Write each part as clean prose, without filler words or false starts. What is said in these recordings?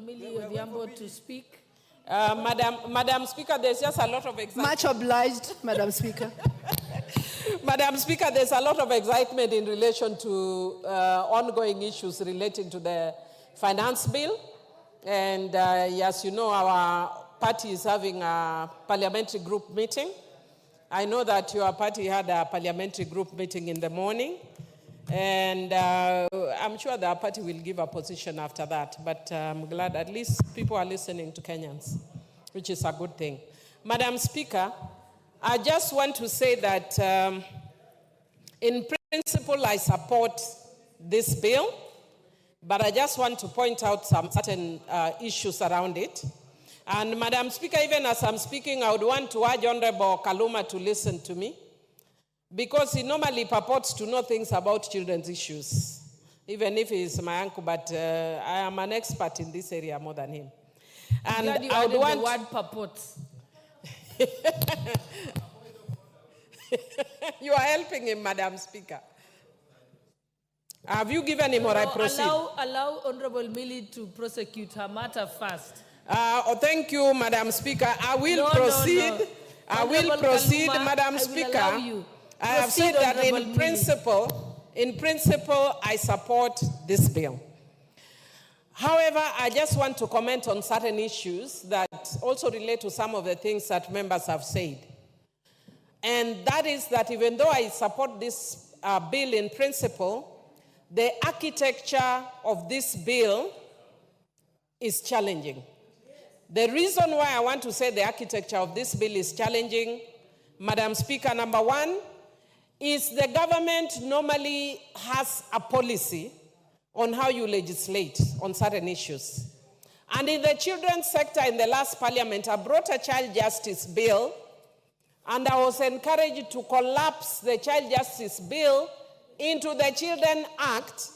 Millie Odhiambo to speak. Madam Speaker, there's just a lot of excitement. Much obliged, Madam Speaker. Madam Speaker, there's a lot of excitement in relation to ongoing issues relating to the finance bill. And as you know, our party is having a parliamentary group meeting. I know that your party had a parliamentary group meeting in the morning. And I'm sure the party will give a position after that. But I'm glad at least people are listening to Kenyans, which is a good thing. Madam Speaker, I just want to say that in principle, I support this bill, but I just want to point out some certain issues around it. And Madam Speaker, even as I'm speaking, I would want to urge Honorable Kaluma to listen to me, because he normally purports to know things about children's issues, even if he's my uncle, but I am an expert in this area more than him. And I would want the word purports. You are helping him, Madam Speaker. Have you given him or I proceed? Allow Honorable Millie to prosecute her matter first. Thank you, Madam Speaker. I will proceed. No. I will proceed, Kaluma, Madam Speaker. I have said that in principle, I support this bill. However, I just want to comment on certain issues that also relate to some of the things that members have said. And that is that even though I support this bill in principle, the architecture of this bill is challenging. The reason why I want to say the architecture of this bill is challenging, Madam Speaker, number one, is the government normally has a policy on how you legislate on certain issues. And in the children's sector in the last parliament, I brought a child justice bill, and I was encouraged to collapse the child justice bill into the Children Act,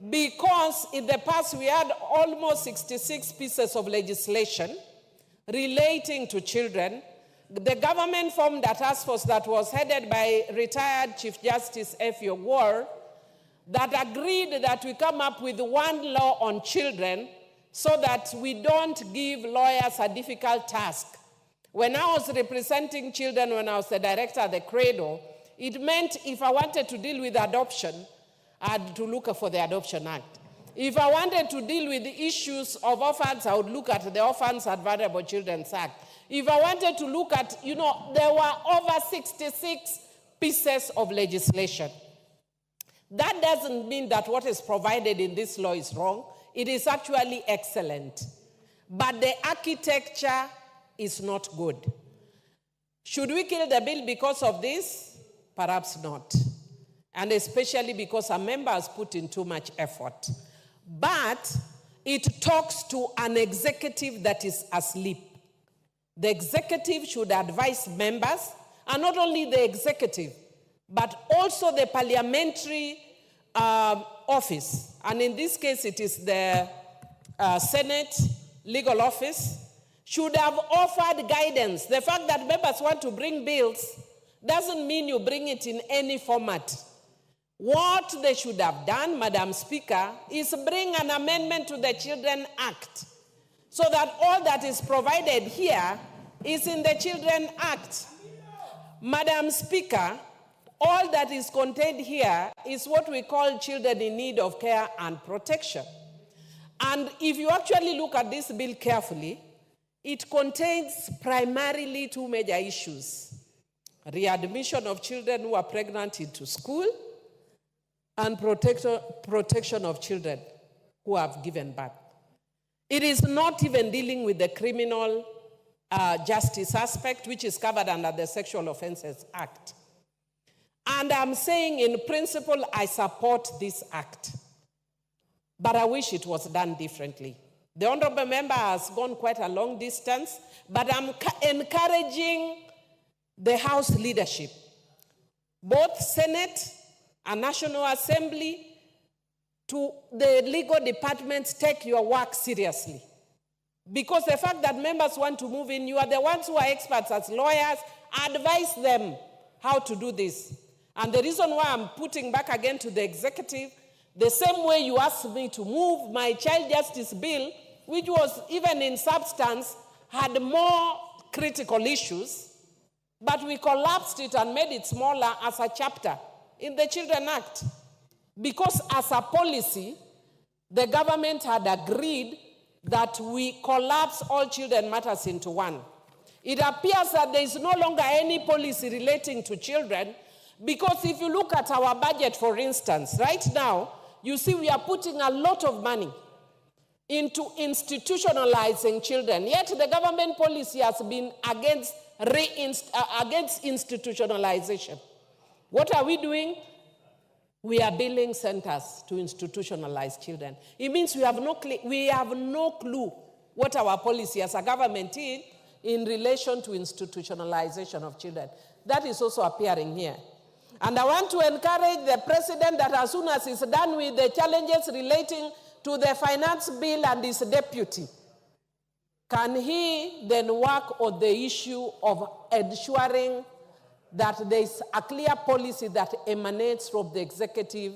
because in the past we had almost 66 pieces of legislation relating to children. The government formed a task force that was headed by retired Chief Justice F. War that agreed that we come up with one law on children so that we don't give lawyers a difficult task. When I was representing children, when I was the director of the Cradle, it meant if I wanted to deal with adoption, I had to look for the Adoption Act. If I wanted to deal with the issues of orphans, I would look at the Orphans and Vulnerable Children's Act. If I wanted to look at, there were over 66 pieces of legislation. That doesn't mean that what is provided in this law is wrong. It is actually excellent. But the architecture is not good. Should we kill the bill because of this? Perhaps not. And especially because a member has put in too much effort. But it talks to an executive that is asleep. The executive should advise members, and not only the executive, but also the parliamentary office. And in this case, it is the Senate Legal Office, should have offered guidance. The fact that members want to bring bills doesn't mean you bring it in any format. What they should have done, Madam Speaker, is bring an amendment to the Children Act, so that all that is provided here is in the Children Act. Madam Speaker, all that is contained here is what we call children in need of care and protection. And if you actually look at this bill carefully, it contains primarily two major issues: readmission of children who are pregnant into school, and protection of children who have given birth. It is not even dealing with the criminal justice aspect, which is covered under the Sexual Offences Act. And I'm saying in principle, I support this act. But I wish it was done differently. The honorable member has gone quite a long distance, but I'm encouraging the House leadership, both Senate and National Assembly, to the legal departments, take your work seriously. Because the fact that members want to move in, you are the ones who are experts as lawyers, advise them how to do this. And the reason why I'm putting back again to the executive, the same way you asked me to move my child justice bill which was even in substance, had more critical issues, but we collapsed it and made it smaller as a chapter in the Children Act. Because as a policy, the government had agreed that we collapse all children matters into one. It appears that there is no longer any policy relating to children, because if you look at our budget, for instance, right now, you see we are putting a lot of money into institutionalizing children. Yet the government policy has been against institutionalization. What are we doing? We are building centers to institutionalize children. It means we have no clue what our policy as a government is in relation to institutionalization of children. That is also appearing here. And I want to encourage the president that as soon as he's done with the challenges relating to the finance bill and his deputy, can he then work on the issue of ensuring that there is a clear policy that emanates from the executive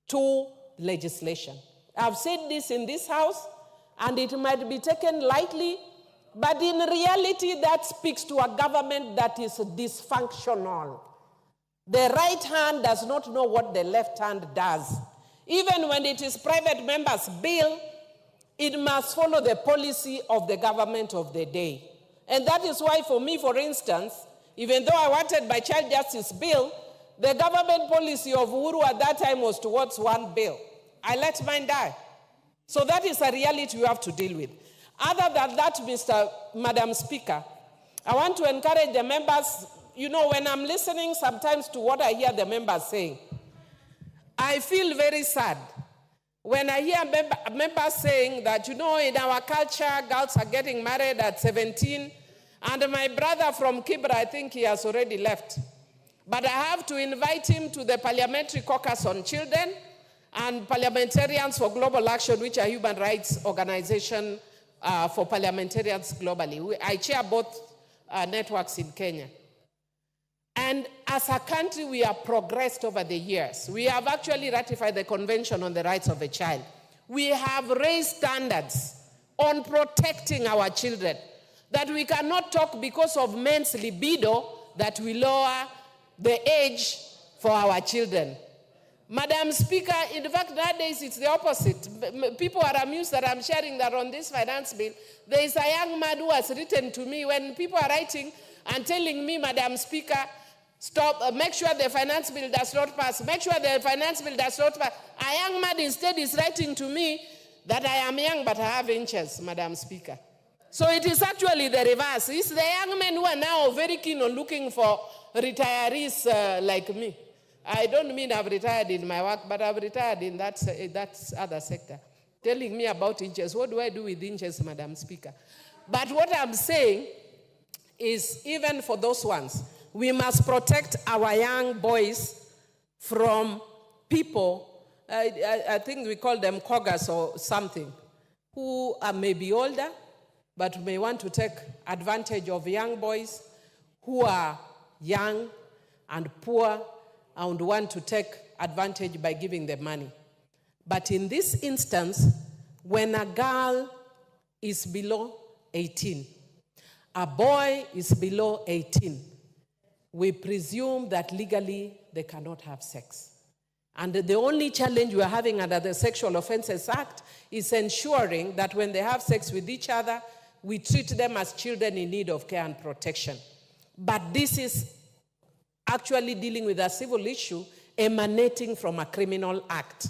to legislation. I've said this in this house, and it might be taken lightly, but in reality, that speaks to a government that is dysfunctional. The right hand does not know what the left hand does. Even when it is private members' bill, it must follow the policy of the government of the day. And that is why, for me, for instance, even though I wanted my child justice bill, the government policy of Uhuru at that time was towards one bill. I let mine die. So that is a reality you have to deal with. Other than that, Madam Speaker, I want to encourage the members. You know, when I'm listening sometimes to what I hear the members saying, I feel very sad when I hear members saying that, you know, in our culture, girls are getting married at 17. And my brother from Kibra, I think he has already left. But I have to invite him to the Parliamentary Caucus on Children and Parliamentarians for Global Action, which are human rights organization for parliamentarians globally. I chair both networks in Kenya. And as a country, we have progressed over the years. We have actually ratified the Convention on the Rights of the Child. We have raised standards on protecting our children, that we cannot talk because of men's libido that we lower the age for our children. Madam Speaker, in fact, nowadays it's the opposite. People are amused that I'm sharing that on this finance bill. There is a young man who has written to me when people are writing and telling me, Madam Speaker, stop, make sure the finance bill does not pass. Make sure the finance bill does not pass. A young man instead is writing to me that I am young but I have inches, Madam Speaker. So it is actually the reverse. It's the young men who are now very keen on looking for retirees like me. I don't mean I've retired in my work, but I've retired in that other sector. Telling me about inches. What do I do with inches, Madam Speaker? But what I'm saying is, even for those ones, we must protect our young boys from people, I think we call them coggers or something, who are maybe older, but may want to take advantage of young boys who are young and poor and want to take advantage by giving them money. But in this instance, when a girl is below 18, a boy is below 18, we presume that legally they cannot have sex. And the only challenge we are having under the Sexual Offences Act is ensuring that when they have sex with each other, we treat them as children in need of care and protection. But this is actually dealing with a civil issue emanating from a criminal act.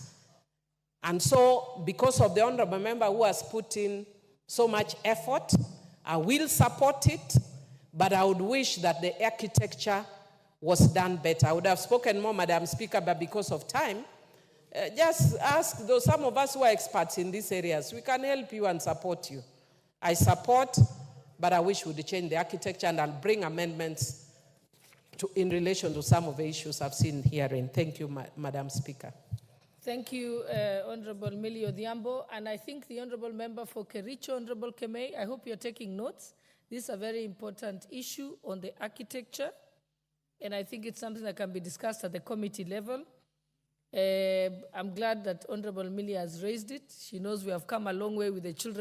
And so, because of the honorable member who has put in so much effort, I will support it, but I would wish that the architecture was done better. I would have spoken more, Madam Speaker, but because of time, just ask those, some of us who are experts in these areas. We can help you and support you. I support, but I wish we would change the architecture, and I'll bring amendments in relation to some of the issues I've seen herein. Thank you, Madam Speaker. Thank you, Honorable Millie Odhiambo. And I think the Honorable Member for Kericho, Honorable Kemei, I hope you're taking notes. This is a very important issue on the architecture, and I think it's something that can be discussed at the committee level. I'm glad that Honorable Millie has raised it. She knows we have come a long way with the children.